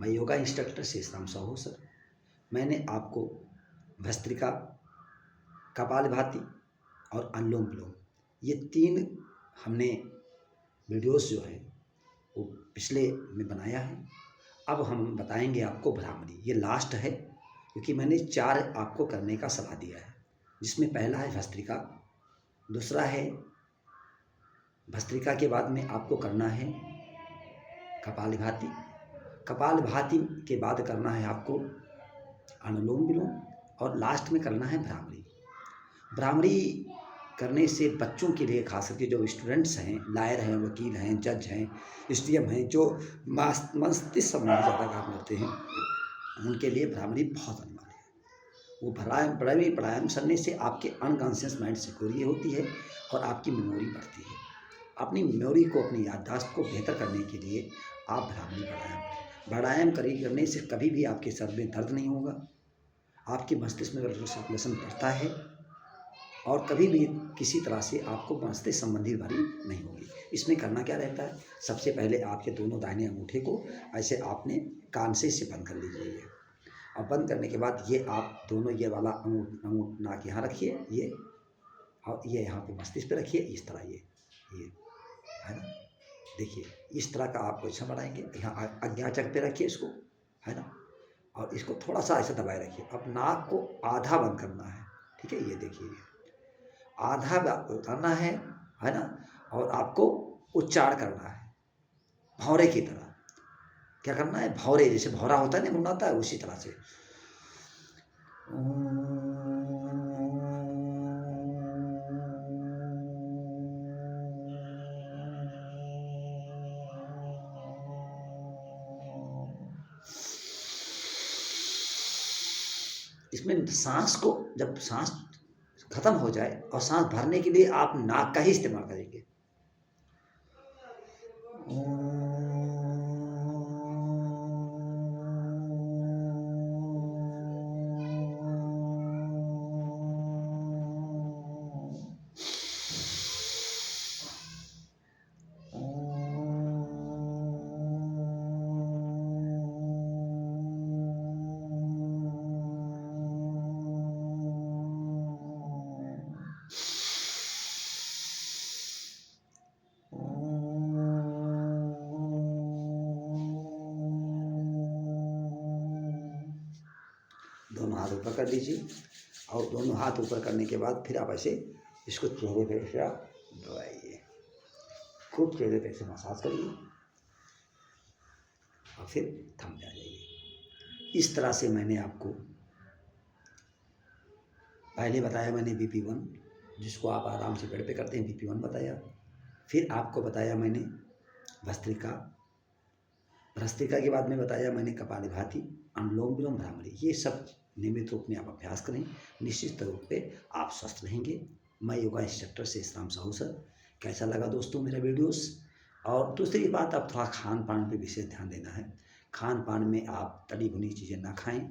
मैं yoga instructor Sheshram Sahu sir. मैंने आपको भस्त्रिका, कपालभाति और अनुलोम विलोम ये 3 हमने वीडियोस जो है वो पिछले में बनाया है। अब हम बताएंगे आपको भ्रामरी, ये लास्ट है क्योंकि मैंने 4 आपको करने का सलाह दिया है, जिसमें पहला है भस्त्रिका, दूसरा है भस्त्रिका के बाद में आपको करना है कपालभाति, कपालभाति के बाद करना है आपको अनुलोम विलोम और लास्ट में करना है भ्रामरी। भ्रामरी करने से बच्चों के लिए, खास करके जो स्टूडेंट्स हैं, लायर हैं, वकील हैं, जज हैं, एसडीएम हैं, जो मस्तिष्क संबंधी ज़्यादा काम करते हैं, उनके लिए भ्रामरी बहुत अनिवार्य है। वो प्राणायाम करने से आपके अनकॉन्शियस माइंड सिक्योर होती है और आपकी मेमोरी बढ़ती है। अपनी मेमोरी को, अपनी याददाश्त को बेहतर करने के लिए आप भ्रामरी प्राणायाम करने से कभी भी आपके सर में दर्द नहीं होगा, आपके मस्तिष्क में ब्लड सर्कुलेशन बढ़ता है और कभी भी किसी तरह से आपको मस्तिष्क संबंधी बीमारी नहीं होगी। इसमें करना क्या रहता है, सबसे पहले आपके दोनों दाहिने अंगूठे को ऐसे आपने कान से बंद कर लीजिए और बंद करने के बाद ये आप दोनों, ये वाला अंगूठ नाक यहाँ रखिए, ये और ये यहाँ पे मस्तिष्क पे रखिए, इस तरह ये है ना। देखिए इस तरह का आप पोजीशन बनाएंगे, यहाँ आज्ञाचक्र पे रखिए इसको, है ना, और इसको थोड़ा सा ऐसे दबाए रखिए। अब नाक को आधा बंद करना है, ठीक है, ये देखिए आधा करना है ना, और आपको उच्चारण करना है भौरे की तरह। क्या करना है, भौरे, जैसे भौरा होता है ना, मुन्नाता है, उसी तरह से इसमें सांस को, जब सांस खत्म हो जाए और सांस भरने के लिए आप नाक का ही इस्तेमाल करेंगे। दोनों हाथ ऊपर कर लीजिए और दोनों हाथ ऊपर करने के बाद फिर आप ऐसे इसको चेहरे पे ऐसे आप दबाइए, खूब चेहरे पे ऐसे मसाज करिए और फिर थम जाइए। इस तरह से मैंने आपको पहले बताया, मैंने BP1 जिसको आप आराम से बेड पे करते हैं, BP1 बताया। फिर आपको बताया मैंने भस्त्रिका के बाद में बताया मैंने कपालभाति, अनुलोम विलोम, भ्रामरी। ये सब नियमित रूप में आप अभ्यास करें, निश्चित रूप पे आप स्वस्थ रहेंगे। मैं yoga instructor Sheshram Sahu sir. कैसा लगा दोस्तों मेरा वीडियोस? और दूसरी बात, आप थोड़ा खान पान पे विशेष ध्यान देना है। खान पान में आप तली भुनी चीज़ें ना खाएं।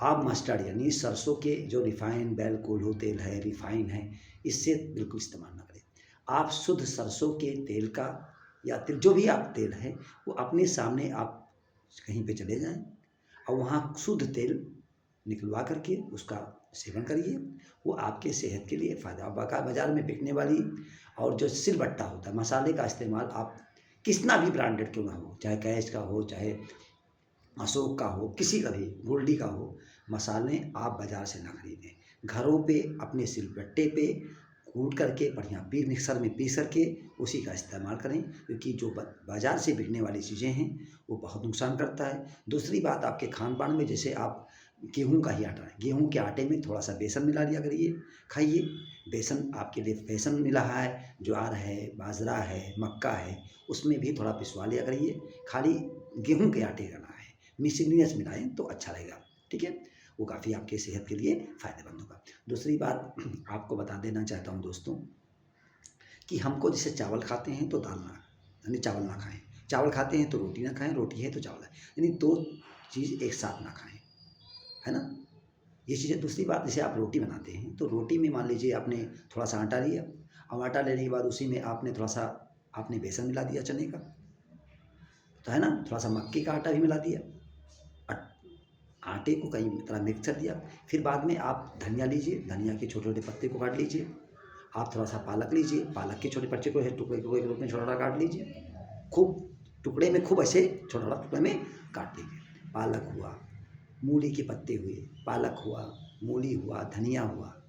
आप मस्टर्ड यानी सरसों के जो रिफाइन बैल कोल्हू तेल है, रिफाइन है, इससे बिल्कुल इस्तेमाल ना करें। आप शुद्ध सरसों के तेल का या तेल, जो भी आप तेल है, वो अपने सामने आप कहीं पे चले जाएं और वहाँ शुद्ध तेल निकलवा करके उसका सेवन करिए। वो आपके सेहत के लिए फ़ायदा। बाज़ार में बिकने वाली और जो सिलबट्टा होता है, मसाले का इस्तेमाल आप कितना भी ब्रांडेड क्यों ना हो, चाहे कैच का हो, चाहे अशोक का हो, किसी का भी, गोल्डी का हो, मसाले आप बाज़ार से ना खरीदें। घरों पे अपने सिलबट्टे पे कूट करके बढ़िया मिक्सर में पीस करके उसी का इस्तेमाल करें, क्योंकि जो बाज़ार से बिकने वाली चीज़ें हैं वो बहुत नुकसान करता है। दूसरी बात, आपके खान पान में जैसे आप गेहूं का ही आटा है, गेहूं के आटे में थोड़ा सा बेसन मिला लिया करिए, खाइए। बेसन आपके लिए बेसन मिला है, ज्वार है, बाजरा है, मक्का है, उसमें भी थोड़ा पिसवा लिया करिए। खाली गेहूं के आटे का ना है, मिसलिनियस मिलाएं तो अच्छा रहेगा, ठीक है, वो काफ़ी आपके सेहत के लिए फ़ायदेमंद होगा। दूसरी बात आपको बता देना चाहता हूँ दोस्तों कि हमको जैसे चावल खाते हैं तो दाल ना, यानी चावल ना खाएं, चावल खाते हैं तो रोटी ना खाएं, रोटी है तो चावल है, यानी 2 चीज़ एक साथ ना खाएं, है ना, ये चीज़ें। दूसरी बात, जैसे आप रोटी बनाते हैं तो रोटी में मान लीजिए आपने थोड़ा सा आटा लिया, और आटा लेने के बाद उसी में आपने थोड़ा सा बेसन मिला दिया चने का, तो है ना, थोड़ा सा मक्की का आटा भी मिला दिया, आटे को कई तरह मिक्स कर दिया। फिर बाद में आप धनिया लीजिए, धनिया के छोटे-छोटे पत्ते को काट लीजिए। आप थोड़ा-सा पालक लीजिए, पालक के छोटे बच्चे को टुकड़े-टुकड़े के रूप में छोटा-छोटा काट लीजिए। खूब टुकड़े में खूब ऐसे छोटा-छोटा टुकड़े में काट लीजिए। पालक हुआ, मूली के पत्ते हुए, पालक हुआ, मूली हुआ, धनिया हुआ,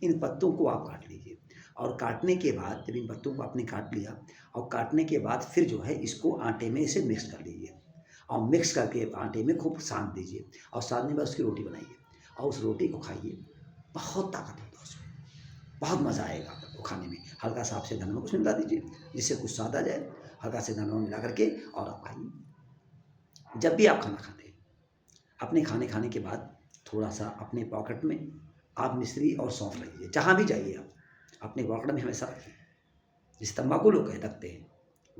इन पत्तों को आप काट लीजिए। और काटने के बाद जब इन पत्तों को आपने काट लिया और काटने के बाद फिर जो है इसको आटे में इसे मिक्स कर लीजिए और मिक्स करके आटे में खूब सान दीजिए और सानने के बाद उसकी रोटी बनाइए और उस रोटी को खाइए। बहुत ताकत होता है उसमें, बहुत मज़ा आएगा आपको खाने में। हल्का सा आपसे नमक उसमें मिला दीजिए जिससे कुछ स्वाद आ जाए, हल्का से नमक मिला करके और आप खाइए। जब भी आप खाना खाते हैं, अपने खाने खाने के बाद थोड़ा सा अपने पॉकेट में आप मिश्री और सौंफ रखिए। जहाँ भी जाइए आप अपने पॉकेट में हमेशा रखिए। जिस तंबाकू लोग रखते हैं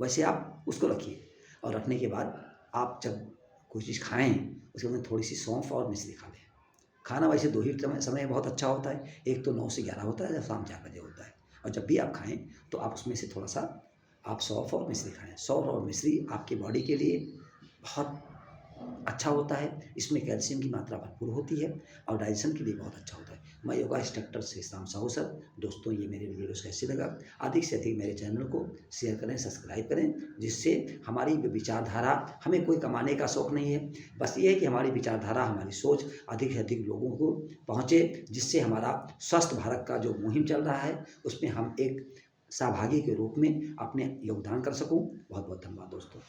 वैसे आप उसको रखिए और रखने के बाद आप जब कोई चीज़ खाएं उसके अंदर थोड़ी सी सौंफ और मिश्री खा लें। खाना वैसे दो ही समय बहुत अच्छा होता है, एक तो 9 से 11 होता है, जब शाम 4 बजे होता है। और जब भी आप खाएं तो आप उसमें से थोड़ा सा आप सौंफ और मिश्री खाएं। सौंफ और मिश्री आपकी बॉडी के लिए बहुत अच्छा होता है, इसमें कैल्शियम की मात्रा भरपूर होती है और डाइजेशन के लिए बहुत अच्छा होता है। मैं yoga instructor Sheshram Sahu sir. दोस्तों ये मेरे वीडियोस कैसे लगा, अधिक से अधिक मेरे चैनल को शेयर करें, सब्सक्राइब करें, जिससे हमारी विचारधारा, हमें कोई कमाने का शौक़ नहीं है, बस ये है कि हमारी विचारधारा, हमारी सोच अधिक से अधिक लोगों को पहुँचे, जिससे हमारा स्वस्थ भारत का जो मुहिम चल रहा है उसमें हम एक सहभागी के रूप में अपने योगदान कर सकूँ। बहुत बहुत धन्यवाद दोस्तों।